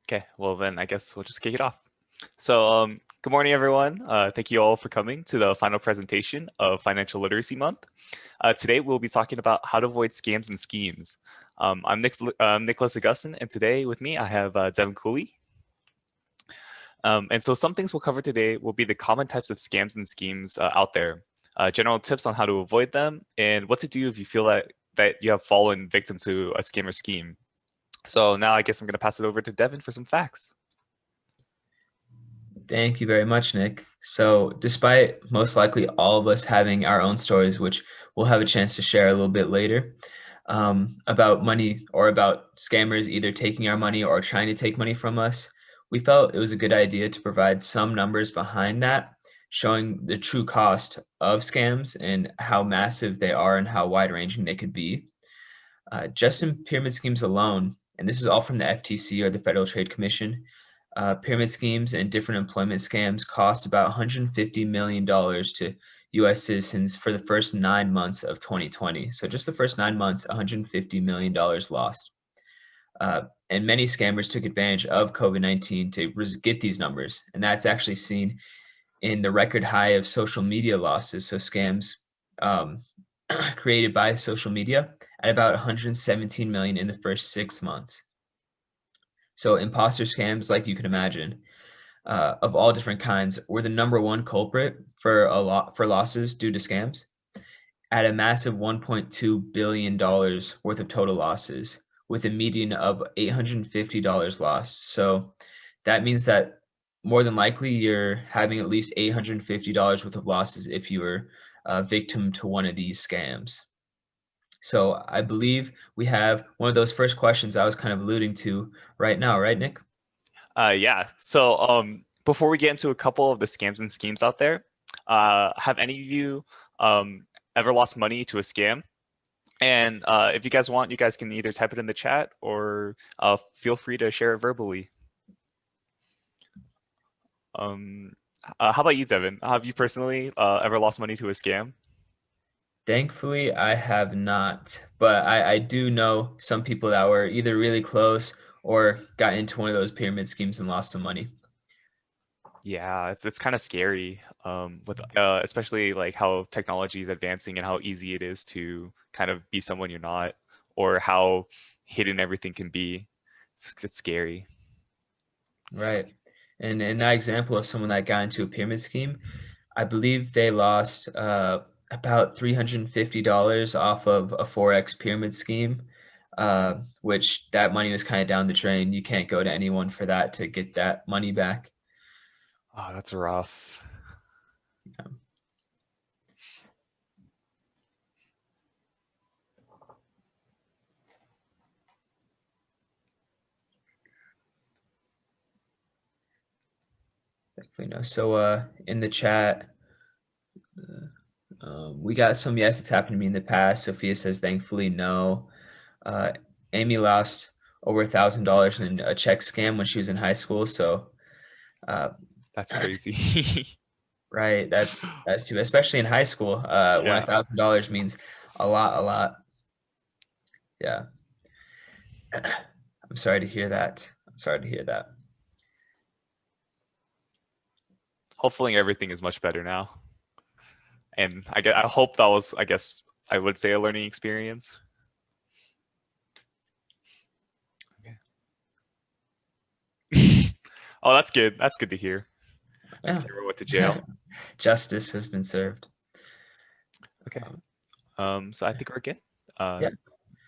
Okay, well then I guess we'll just kick it off. Good morning, everyone. Thank you all for coming to the final presentation of Financial Literacy Month. Today we'll be talking about how to avoid scams and schemes. I'm Nicholas Augustin, and today with me I have Devin Cooley. And so some things we'll cover today will be the common types of scams and schemes out there, general tips on how to avoid them, and what to do if you feel that you have fallen victim to a scam or scheme. So now I guess I'm going to pass it over to Devin for some facts. Thank you very much, Nick. So, despite most likely all of us having our own stories, which we'll have a chance to share a little bit later, about money or about scammers either taking our money or trying to take money from us, we felt it was a good idea to provide some numbers behind that, showing the true cost of scams and how massive they are and how wide ranging they could be. Just in pyramid schemes alone, and this is all from the FTC or the Federal Trade Commission, pyramid schemes and different employment scams cost about $150 million to US citizens for the first 9 months of 2020. So just the first 9 months, $150 million lost. And many scammers took advantage of COVID-19 to get these numbers. And that's actually seen in the record high of social media losses. So scams um, created by social media at about 117 million in the first 6 months. So imposter scams, like you can imagine, of all different kinds, were the number one culprit for losses due to scams, at a massive $1.2 billion worth of total losses, with a median of $850 lost. So that means that more than likely you're having at least $850 worth of losses if you were a victim to one of these scams. So I believe we have one of those first questions I was kind of alluding to right now, right, Nick? Yeah. Before we get into a couple of the scams and schemes out there, have any of you ever lost money to a scam? And if you guys want, you guys can either type it in the chat or feel free to share it verbally. Um, how about you, Devin? Have you personally ever lost money to a scam? Thankfully, I have not, but I do know some people that were either really close or got into one of those pyramid schemes and lost some money. Yeah, it's kind of scary, with especially like how technology is advancing and how easy it is to kind of be someone you're not, or how hidden everything can be. It's scary. Right. And in that example of someone that got into a pyramid scheme, I believe they lost about $350 off of a Forex pyramid scheme, which that money was kind of down the drain. You can't go to anyone for that to get that money back. Oh, that's rough. Um, Definitely no. So in the chat, we got some yes, it's happened to me in the past. Sophia says thankfully no. Uh, Amy lost over $1,000 in a check scam when she was in high school. So uh, That's crazy. right, that's too, especially in high school, when Yeah. $1,000 means a lot, a lot. Yeah. I'm sorry to hear that. I'm sorry to hear that. Hopefully everything is much better now. And I hope that was, I guess I would say, a learning experience. Okay. Oh, that's good. That's good to hear. I Yeah. never went to jail. Justice has been served. Okay. Um, So I think we're good. Uh, yeah.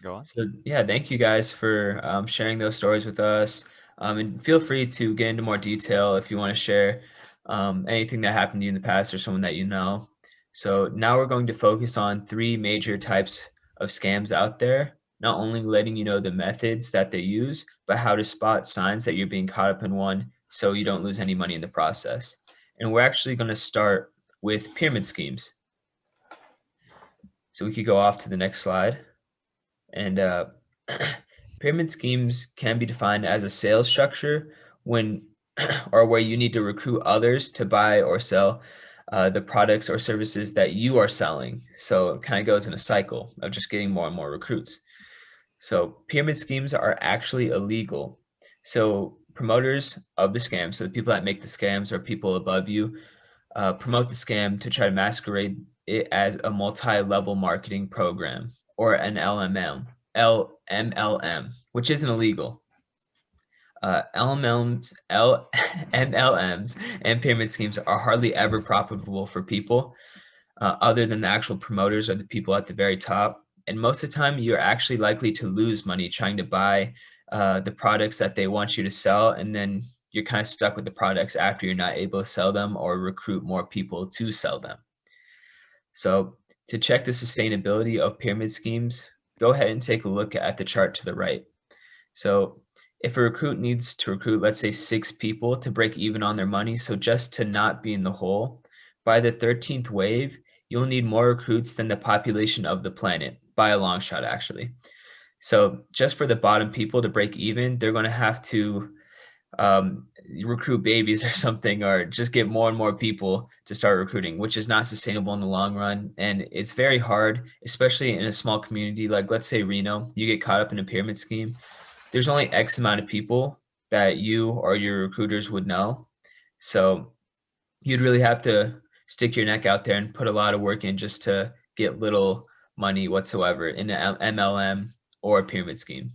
Go on. So yeah, thank you guys for sharing those stories with us. And feel free to get into more detail if you want to share anything that happened to you in the past or someone that you know. So now we're going to focus on three major types of scams out there, not only letting you know the methods that they use, but how to spot signs that you're being caught up in one so you don't lose any money in the process. And we're actually going to start with pyramid schemes. So we could go off to the next slide. And pyramid schemes can be defined as a sales structure when or where you need to recruit others to buy or sell the products or services that you are selling. So it kind of goes in a cycle of just getting more and more recruits. So pyramid schemes are actually illegal. So promoters of the scam, so the people that make the scams or people above you, promote the scam to try to masquerade it as a multi-level marketing program or an LMLM, which isn't illegal. MLMs and pyramid schemes are hardly ever profitable for people other than the actual promoters or the people at the very top. And most of the time, you're actually likely to lose money trying to buy the products that they want you to sell. And then you're kind of stuck with the products after you're not able to sell them or recruit more people to sell them. So to check the sustainability of pyramid schemes, go ahead and take a look at the chart to the right. So if a recruit needs to recruit, let's say 6 people to break even on their money, so just to not be in the hole, by the 13th wave, you'll need more recruits than the population of the planet, by a long shot, actually. So just for the bottom people to break even, they're going to have to recruit babies or something, or just get more and more people to start recruiting, which is not sustainable in the long run. And it's very hard, especially in a small community like, let's say, Reno. You get caught up in a pyramid scheme, there's only X amount of people that you or your recruiters would know. So you'd really have to stick your neck out there and put a lot of work in just to get little money whatsoever in an MLM or a pyramid scheme.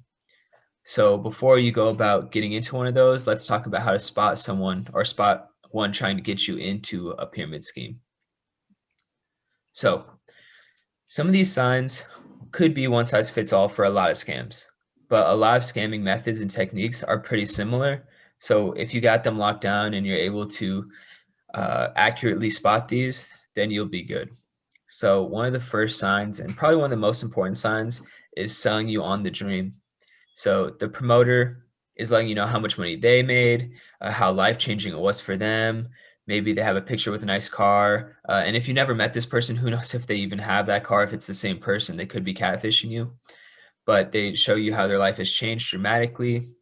So before you go about getting into one of those, let's talk about how to spot someone or spot one trying to get you into a pyramid scheme. So some of these signs could be one size fits all for a lot of scams, but a lot of scamming methods and techniques are pretty similar. So if you got them locked down and you're able to accurately spot these, then you'll be good. So one of the first signs, and probably one of the most important signs, is selling you on the dream. So the promoter is letting you know how much money they made, how life-changing it was for them. Maybe they have a picture with a nice car. And if you never met this person, who knows if they even have that car, if it's the same person, they could be catfishing you. But they show you how their life has changed dramatically.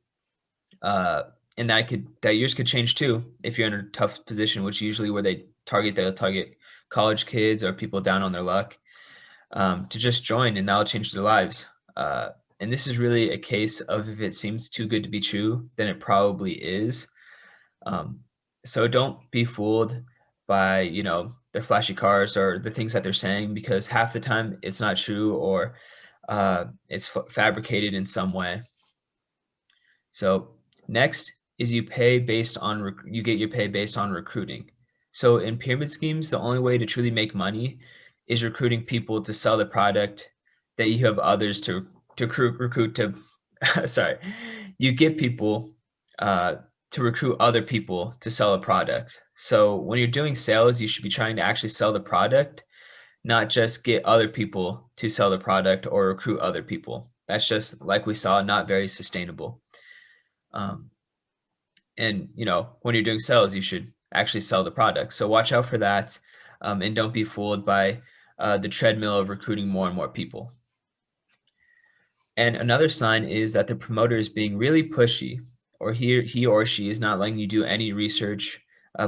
And that yours could change too if you're in a tough position, which usually where they'll target college kids or people down on their luck to just join, and that'll change their lives. And this is really a case of if it seems too good to be true, then it probably is. So don't be fooled by, their flashy cars or the things that they're saying, because half the time it's not true, or it's fabricated in some way. So next is you get your pay based on recruiting. So in pyramid schemes, the only way to truly make money is recruiting people to sell the product that you have others to recruit to. Sorry, you get people to recruit other people to sell a product. So when you're doing sales, you should be trying to actually sell the product, not just get other people to sell the product or recruit other people. That's just, like we saw, not very sustainable. And when you're doing sales, you should actually sell the product. So watch out for that, and don't be fooled by the treadmill of recruiting more and more people. And another sign is that the promoter is being really pushy, or he or she is not letting you do any research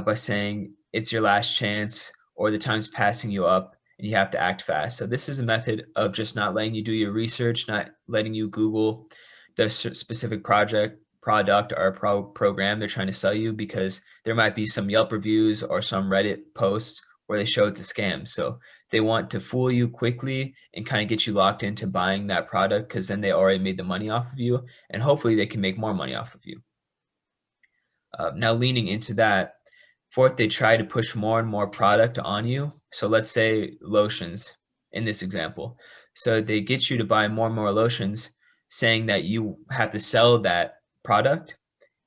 by saying it's your last chance or the time's passing you up and you have to act fast. So this is a method of just not letting you do your research, not letting you Google the specific product or program they're trying to sell you, because there might be some Yelp reviews or some Reddit posts where they show it's a scam. So they want to fool you quickly and kind of get you locked into buying that product, because then they already made the money off of you, and hopefully they can make more money off of you. Now leaning into that, fourth, they try to push more and more product on you. So let's say lotions in this example. So they get you to buy more and more lotions, saying that you have to sell that product,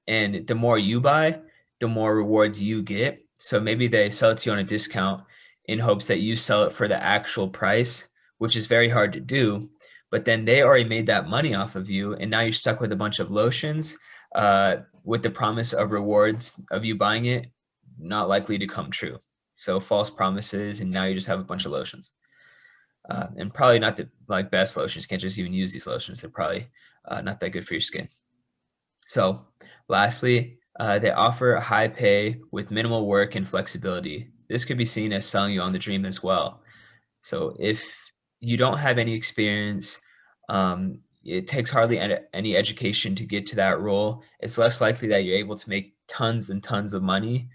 and the more you buy, the more rewards you get. So maybe they sell it to you on a discount in hopes that you sell it for the actual price, which is very hard to do. But then they already made that money off of you, and now you're stuck with a bunch of lotions with the promise of rewards of you buying it, not likely to come true. So false promises, and now you just have a bunch of lotions. And probably not the best lotions. You can't just even use these lotions. They're probably not that good for your skin. So lastly, they offer a high pay with minimal work and flexibility. This could be seen as selling you on the dream as well. So if you don't have any experience, it takes hardly any education to get to that role. It's less likely that you're able to make tons and tons of money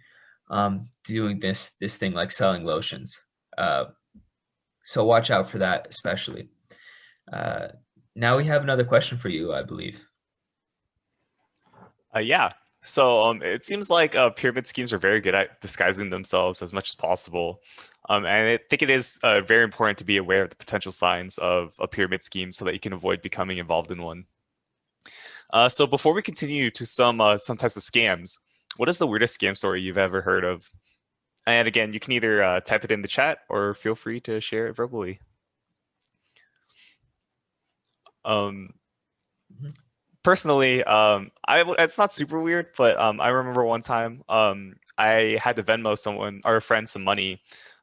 doing this thing like selling lotions. Uh, so watch out for that, especially. Uh, Now we have another question for you, I believe. Yeah. So it seems like pyramid schemes are very good at disguising themselves as much as possible. And I think it is very important to be aware of the potential signs of a pyramid scheme so that you can avoid becoming involved in one. So before we continue to some types of scams, what is the weirdest scam story you've ever heard of? And again, you can either type it in the chat or feel free to share it verbally. Um, Mhm. Personally, it's not super weird, but I remember one time I had to Venmo someone or a friend some money,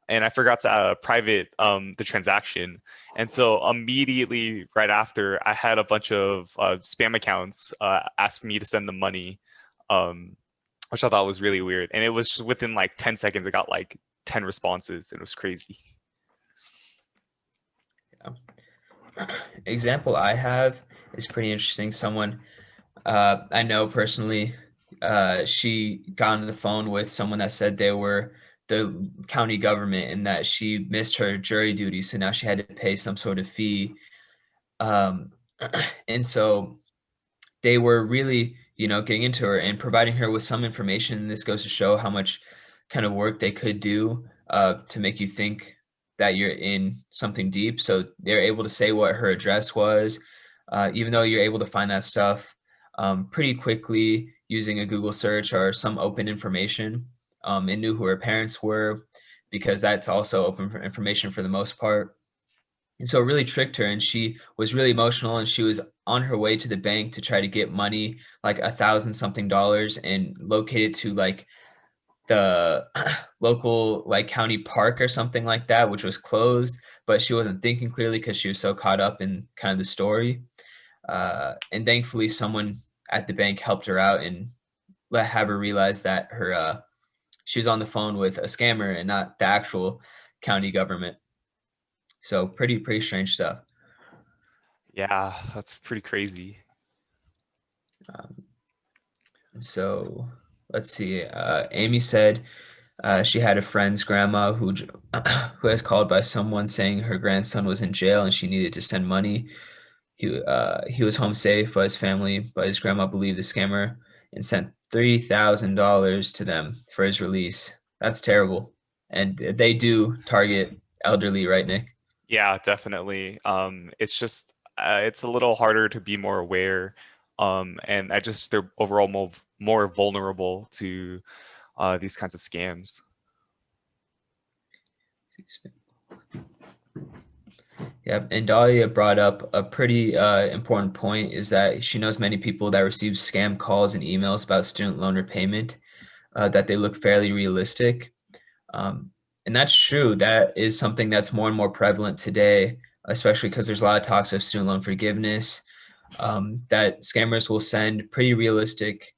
and I forgot to private the transaction, and so immediately right after, I had a bunch of spam accounts ask me to send them money, um, which I thought was really weird, and it was just within like 10 seconds, I got like 10 responses, and it was crazy. Example I have is pretty interesting. Someone I know personally, she got on the phone with someone that said they were the county government and that she missed her jury duty, so now she had to pay some sort of fee. Um, and so they were really, getting into her and providing her with some information. And this goes to show how much kind of work they could do to make you think that you're in something deep. So they're able to say what her address was, even though you're able to find that stuff pretty quickly using a Google search or some open information. And knew who her parents were because that's also open for information for the most part. And so it really tricked her, and she was really emotional, and she was on her way to the bank to try to get money, like 1,000 something dollars, and located to like the local like county park or something like that, which was closed. But she wasn't thinking clearly because she was so caught up in kind of the story. And thankfully, someone at the bank helped her out and let have her realize that her she was on the phone with a scammer and not the actual county government. So pretty strange stuff. Yeah, that's pretty crazy. Um, so let's see. Amy said she had a friend's grandma who was called by someone saying her grandson was in jail and she needed to send money. He was home safe, but his grandma believed the scammer and sent $3,000 to them for his release. That's terrible, and they do target elderly, right, Nick? Yeah, definitely. It's just it's a little harder to be more aware, and I just they're overall more vulnerable to these kinds of scams. Yep, and Dahlia brought up a pretty important point is that she knows many people that receive scam calls and emails about student loan repayment, that they look fairly realistic. Um, and that's true. That is something that's more and more prevalent today, especially because there's a lot of talks of student loan forgiveness, that scammers will send pretty realistic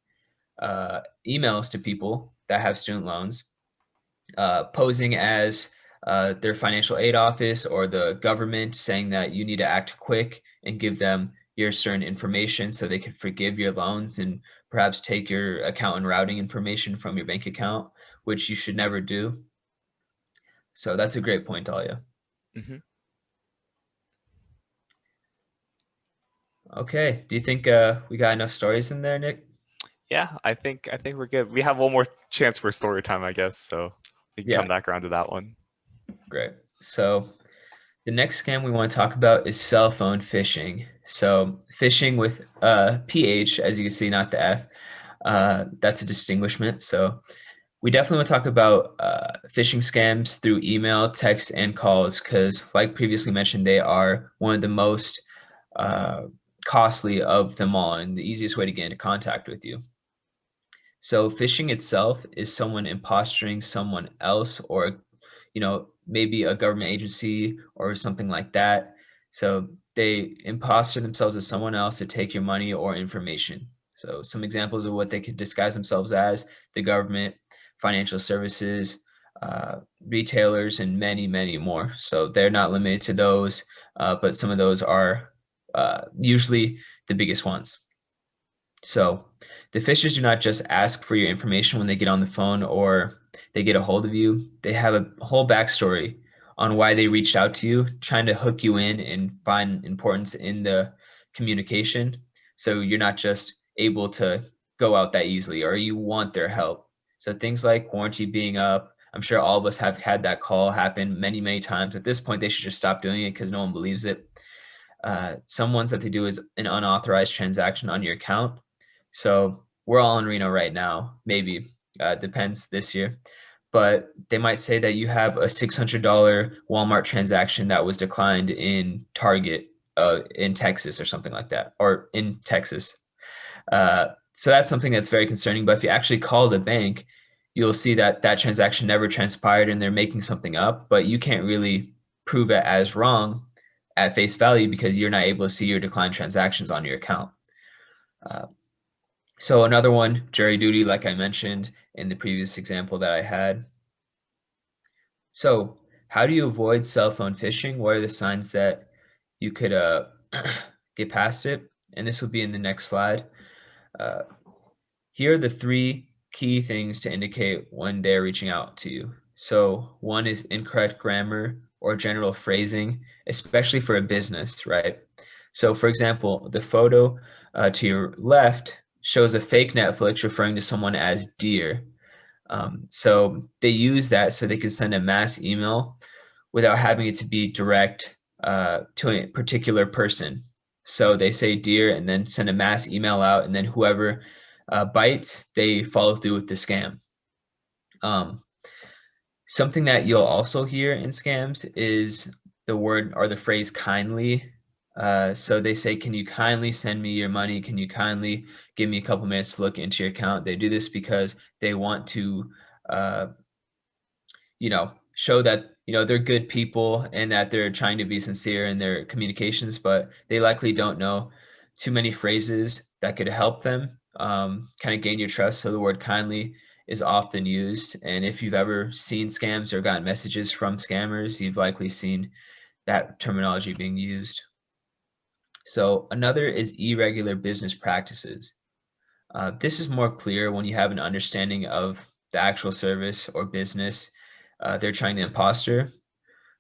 emails to people that have student loans, posing as their financial aid office or the government, saying that you need to act quick and give them your certain information so they can forgive your loans and perhaps take your account and routing information from your bank account, which you should never do. So that's a great point, Talia. Hmm. Okay, do you think we got enough stories in there, Nick? Yeah, I think we're good. We have one more chance for story time, I guess, so we can Yeah, come back around to that one. great. So the next scam we want to talk about is cell phone phishing. So phishing with PH, as you can see, not the F. That's a distinguishment. So we definitely want to talk about phishing scams through email, text, and calls because, like previously mentioned, they are one of the most uh, costly of them all and the easiest way to get into contact with you. So phishing itself is someone impostoring someone else or maybe a government agency or something like that. So they imposter themselves as someone else to take your money or information. So some examples of what they could disguise themselves as: the government, financial services, retailers, and many more. So they're not limited to those, but some of those are usually the biggest ones. So the phishers do not just ask for your information when they get on the phone or they get a hold of you. They have a whole backstory on why they reached out to you, trying to hook you in and find importance in the communication. So you're not just able to go out that easily, or you want their help. So things like warranty being up, I'm sure all of us have had that call happen many, many times. At this point, they should just stop doing it because no one believes it. Some ones that they do is an unauthorized transaction on your account. So we're all in Reno right now, maybe, depends this year. But they might say that you have a $600 Walmart transaction that was declined in Target in Texas or something like that, or in Texas. So that's something that's very concerning. But if you actually call the bank, you'll see that that transaction never transpired and they're making something up, but you can't really prove it as wrong at face value because you're not able to see your declined transactions on your account. Uh, so another one, jury duty, like I mentioned in the previous example that I had. So how do you avoid cell phone phishing? What are the signs that you could get past it? And this will be in the next slide. Uh, Here are the three key things to indicate when they're reaching out to you. So one is incorrect grammar or general phrasing, especially for a business, right? So for example, the photo to your left shows a fake Netflix referring to someone as dear. So they use that so they can send a mass email without having it to be direct to a particular person. So they say dear and then send a mass email out, and then whoever bites, they follow through with the scam. Um, Something that you'll also hear in scams is the word or the phrase kindly. So they say, can you kindly send me your money? Can you kindly give me a couple minutes to look into your account? They do this because they want to uh, show that, they're good people and that they're trying to be sincere in their communications, but they likely don't know too many phrases that could help them kind of gain your trust. So the word kindly is often used. And if you've ever seen scams or gotten messages from scammers, you've likely seen that terminology being used. So another is irregular business practices. This is more clear when you have an understanding of the actual service or business they're trying to imposter.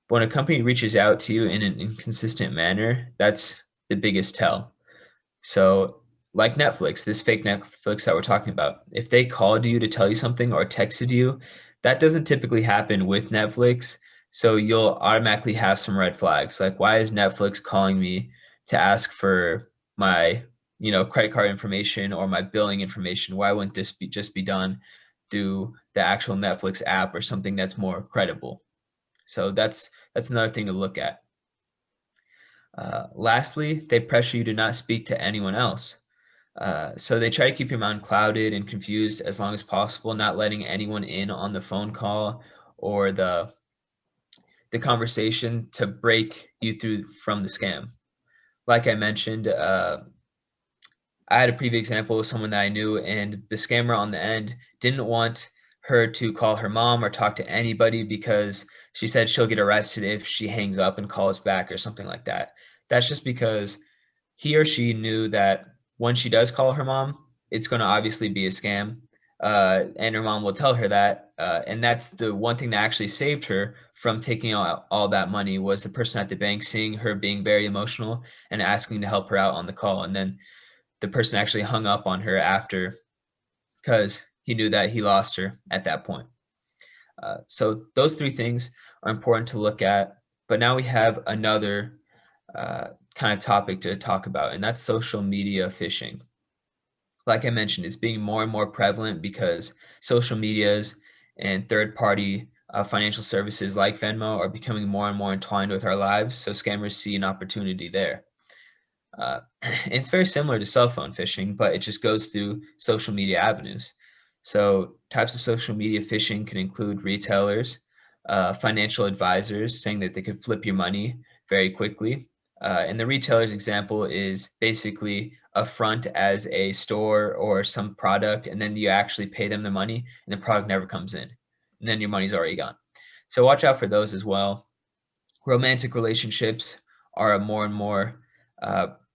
But when a company reaches out to you in an inconsistent manner, that's the biggest tell. So, like Netflix, this fake Netflix that we're talking about, if they called you to tell you something or texted you, that doesn't typically happen with Netflix. So you'll automatically have some red flags. Like, why is Netflix calling me to ask for my, credit card information or my billing information? Why wouldn't this be just be done through the actual Netflix app or something that's more credible? So that's another thing to look at. Lastly, they pressure you to not speak to anyone else. So they try to keep your mind clouded and confused as long as possible, not letting anyone in on the phone call or the conversation to break you through from the scam. Like I mentioned, I had a previous example with someone that I knew, and the scammer on the end didn't want her to call her mom or talk to anybody because she said she'll get arrested if she hangs up and calls back or something like that. That's just because he or she knew that when she does call her mom, it's going to obviously be a scam. And her mom will tell her that. And that's the one thing that actually saved her from taking out all that money was the person at the bank seeing her being very emotional and asking to help her out on the call. And then the person actually hung up on her after because he knew that he lost her at that point. So those three things are important to look at. But now we have another kind of topic to talk about, and that's social media phishing. Like I mentioned, it's being more and more prevalent because social medias and third-party financial services like Venmo are becoming more and more entwined with our lives. So scammers see an opportunity there. It's very similar to cell phone phishing, but it just goes through social media avenues. So types of social media phishing can include retailers, financial advisors saying that they could flip your money very quickly. And the retailer's example is basically a front as a store or some product, and then you actually pay them the money, and the product never comes in, and then your money's already gone. So watch out for those as well. Romantic relationships are a more and more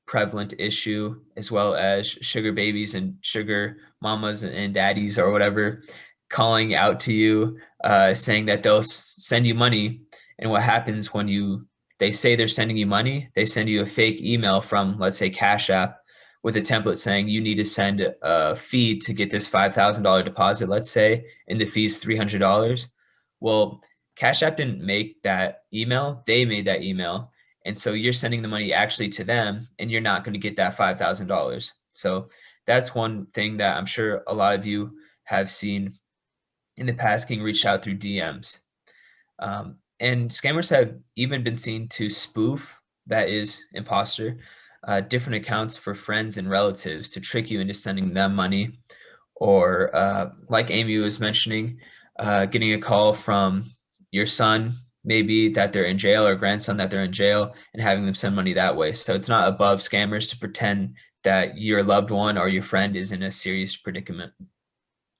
prevalent issue, as well as sugar babies and sugar mamas and daddies or whatever calling out to you, saying that they'll send you money. And what happens when they say they're sending you money, they send you a fake email from, let's say, Cash App with a template saying you need to send a fee to get this $5,000 deposit, let's say, and the fee's $300. Well, Cash App didn't make that email, they made that email. And so you're sending the money actually to them, and you're not going to get that $5,000. So that's one thing that I'm sure a lot of you have seen in the past getting reached out through DMs. And scammers have even been seen to spoof, that is, imposter, different accounts for friends and relatives to trick you into sending them money. Or, like Amy was mentioning, getting a call from your son, maybe that they're in jail, or grandson that they're in jail, and having them send money that way. So it's not above scammers to pretend that your loved one or your friend is in a serious predicament.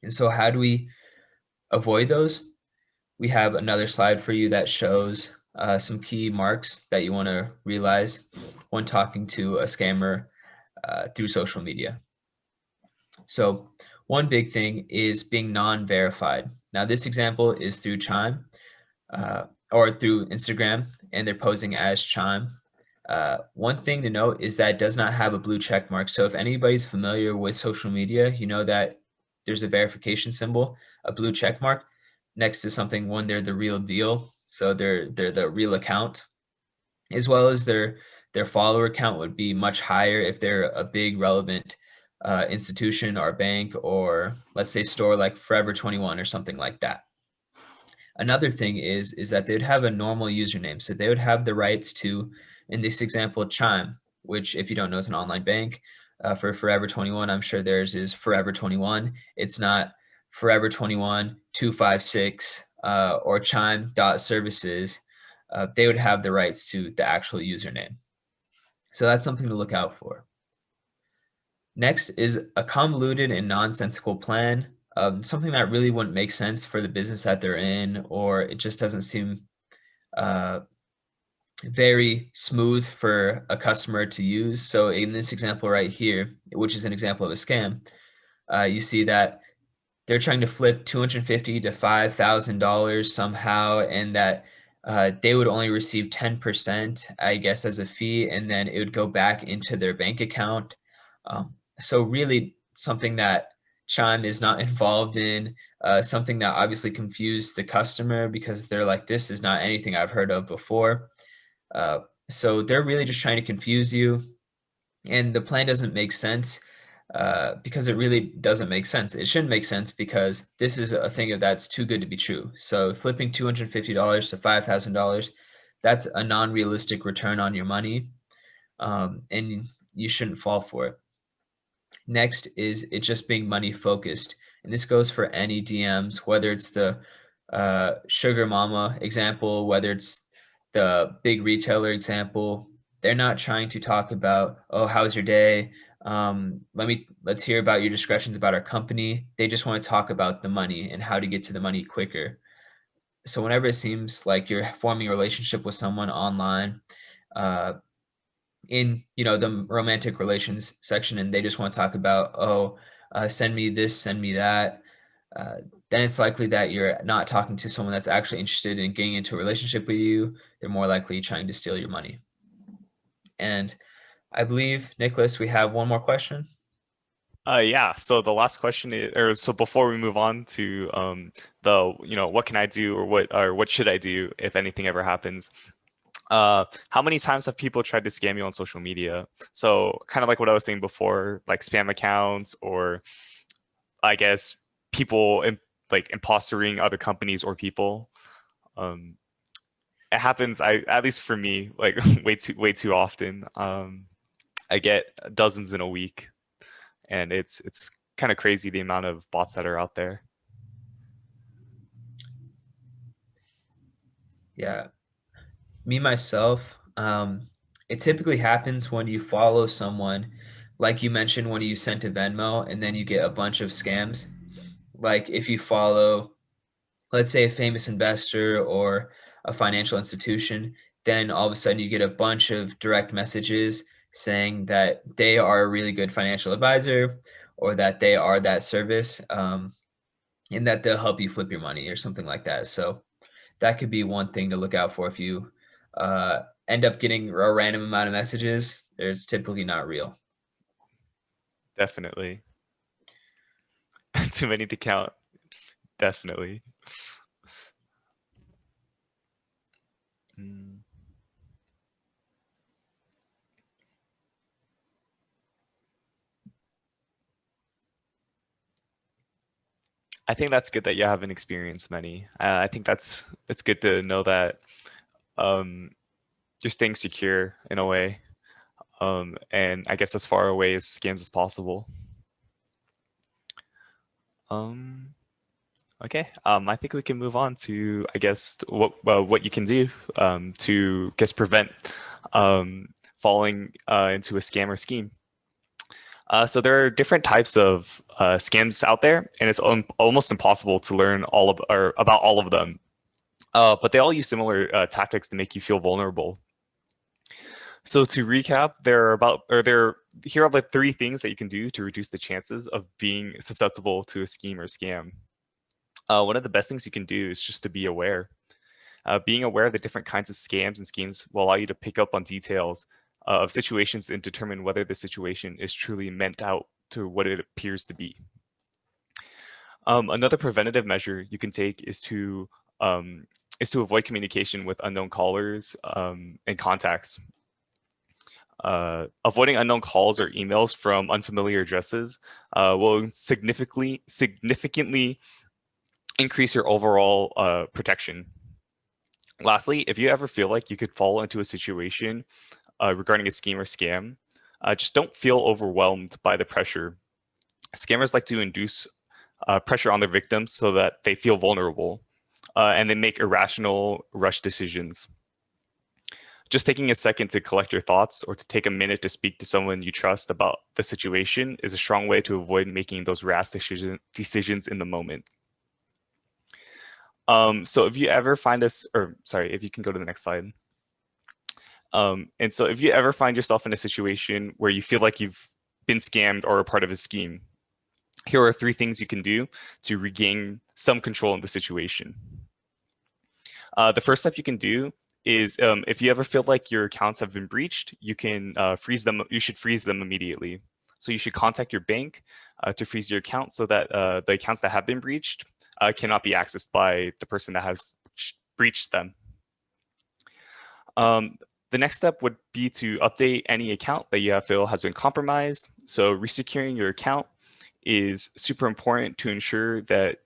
And so, how do we avoid those? We have another slide for you that shows some key marks that you want to realize when talking to a scammer through social media. So one big thing is being non-verified. Now this example is through Chime or through Instagram, and they're posing as Chime. One thing to note is that it does not have a blue check mark. So if anybody's familiar with social media, you know that there's a verification symbol, a blue check mark next to something when they're the real deal. So they're the real account, as well as their follower count would be much higher if they're a big relevant institution or bank, or let's say store like Forever 21 or something like that. Another thing is that they would have a normal username. So they would have the rights to, in this example, Chime, which if you don't know is an online bank. For Forever 21, I'm sure theirs is Forever 21. It's not Forever 21 256 or Chime.services. They would have the rights to the actual username. So that's something to look out for. Next is a convoluted and nonsensical plan, something that really wouldn't make sense for the business that they're in, or it just doesn't seem very smooth for a customer to use. So in this example right here, which is an example of a scam, you see that they're trying to flip $250 to $5,000 somehow, and that they would only receive 10%, I guess, as a fee, and then it would go back into their bank account. So really something that Chime is not involved in, something that obviously confused the customer because they're like, this is not anything I've heard of before. So they're really just trying to confuse you, and the plan doesn't make sense because it really doesn't make sense. It shouldn't make sense because this is a thing that's too good to be true. So flipping $250 to $5,000, that's a non-realistic return on your money, and you shouldn't fall for it. Next is it just being money focused. And this goes for any DMs, whether it's the sugar mama example, whether it's the big retailer example. They're not trying to talk about, oh, how's your day? Let's hear about your discretions about our company. They just want to talk about the money and how to get to the money quicker. So whenever it seems like you're forming a relationship with someone online, in the romantic relations section, and they just want to talk about, oh, send me this, send me that, then it's likely that you're not talking to someone that's actually interested in getting into a relationship with you. They're more likely trying to steal your money. And I believe, Nicholas, we have one more question. Yeah. So the last question is, or so before we move on to what can I do, or what should I do if anything ever happens? How many times have people tried to scam you on social media? So kind of like what I was saying before, like spam accounts, or I guess people like impostering other companies or people. It happens, at least for me, like way too often. I get dozens in a week, and it's kind of crazy the amount of bots that are out there. Yeah, me myself, it typically happens when you follow someone, like you mentioned, when you sent a Venmo and then you get a bunch of scams. Like if you follow, let's say, a famous investor or a financial institution, then all of a sudden you get a bunch of direct messages saying that they are a really good financial advisor or that they are that service, and that they'll help you flip your money or something like that. So that could be one thing to look out for if you end up getting a random amount of messages. It's typically not real. Definitely. Too many to count. Definitely. Mm. I think that's good that you haven't experienced many. I think that's it's good to know that um, you're staying secure in a way, and I guess as far away as scams as possible. Um, okay, I think we can move on to I guess what you can do to guess prevent falling into a scam or scheme. So there are different types of scams out there, and it's almost impossible to learn all of or about all of them. But they all use similar tactics to make you feel vulnerable. So to recap, here are the three things that you can do to reduce the chances of being susceptible to a scheme or scam. One of the best things you can do is just to be aware. Being aware of the different kinds of scams and schemes will allow you to pick up on details of situations and determine whether the situation is truly meant out to what it appears to be. Another preventative measure you can take is to avoid communication with unknown callers and contacts. Avoiding unknown calls or emails from unfamiliar addresses will significantly increase your overall protection. Lastly, if you ever feel like you could fall into a situation regarding a scheme or scam, just don't feel overwhelmed by the pressure. Scammers like to induce pressure on their victims so that they feel vulnerable and they make irrational, rush decisions. Just taking a second to collect your thoughts or to take a minute to speak to someone you trust about the situation is a strong way to avoid making those rash decisions in the moment. So if you ever find us, or sorry, if you can go to the next slide. And so if you ever find yourself in a situation where you feel like you've been scammed or a part of a scheme, here are three things you can do to regain some control in the situation. The first step you can do is if you ever feel like your accounts have been breached, you can freeze them. You should freeze them immediately. So you should contact your bank to freeze your account so that the accounts that have been breached cannot be accessed by the person that has breached them. The next step would be to update any account that you feel has been compromised. So resecuring your account is super important to ensure that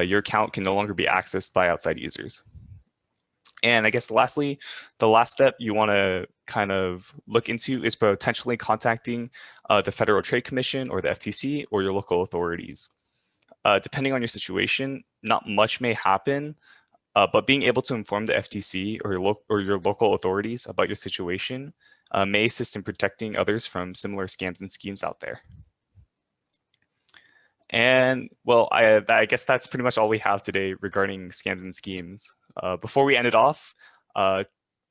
your account can no longer be accessed by outside users. And I guess lastly, the last step you want to kind of look into is potentially contacting the Federal Trade Commission or the FTC or your local authorities. Depending on your situation, not much may happen, but being able to inform the FTC or your local authorities about your situation may assist in protecting others from similar scams and schemes out there. And well, I guess that's pretty much all we have today regarding scams and schemes. Before we end it off,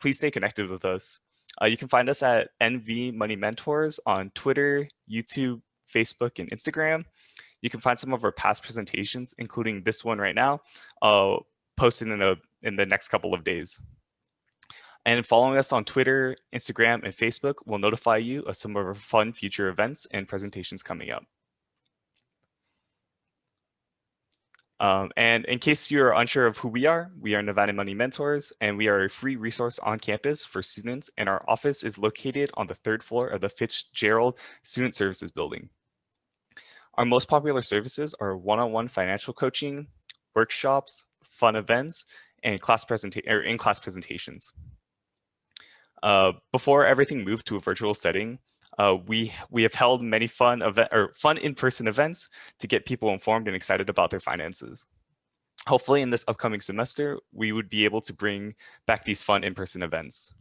please stay connected with us. You can find us at NV Money Mentors on Twitter, YouTube, Facebook, and Instagram. You can find some of our past presentations, including this one right now, posted in the next couple of days. And following us on Twitter, Instagram, and Facebook will notify you of some of our fun future events and presentations coming up. And in case you're unsure of who we are Nevada Money Mentors, and we are a free resource on campus for students, and our office is located on the third floor of the Fitzgerald Student Services Building. Our most popular services are one-on-one financial coaching, workshops, fun events, and in-class presentations. Before everything moved to a virtual setting, we have held many fun in-person events to get people informed and excited about their finances. Hopefully in this upcoming semester, we would be able to bring back these fun in-person events.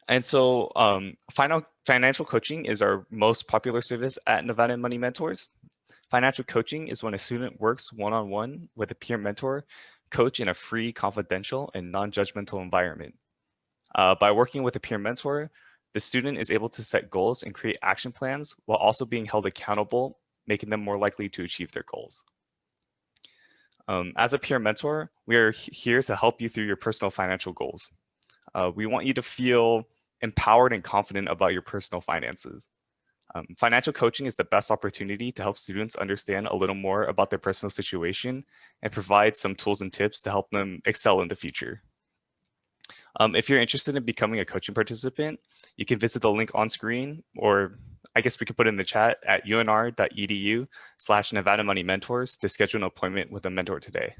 And so financial coaching is our most popular service at Nevada Money Mentors. Financial coaching is when a student works one-on-one with a peer mentor coach in a free, confidential, and non-judgmental environment. By working with a peer mentor, the student is able to set goals and create action plans while also being held accountable, making them more likely to achieve their goals. As a peer mentor, we are here to help you through your personal financial goals. We want you to feel empowered and confident about your personal finances. Financial coaching is the best opportunity to help students understand a little more about their personal situation and provide some tools and tips to help them excel in the future. If you're interested in becoming a coaching participant, you can visit the link on screen, or I guess we could put it in the chat at unr.edu/Nevada Money Mentors to schedule an appointment with a mentor today.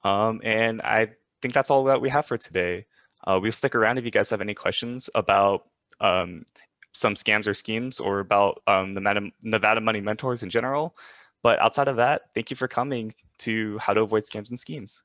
And I think that's all that we have for today. We'll stick around if you guys have any questions about some scams or schemes or about the Nevada Money Mentors in general. But outside of that, thank you for coming to How to Avoid Scams and Schemes.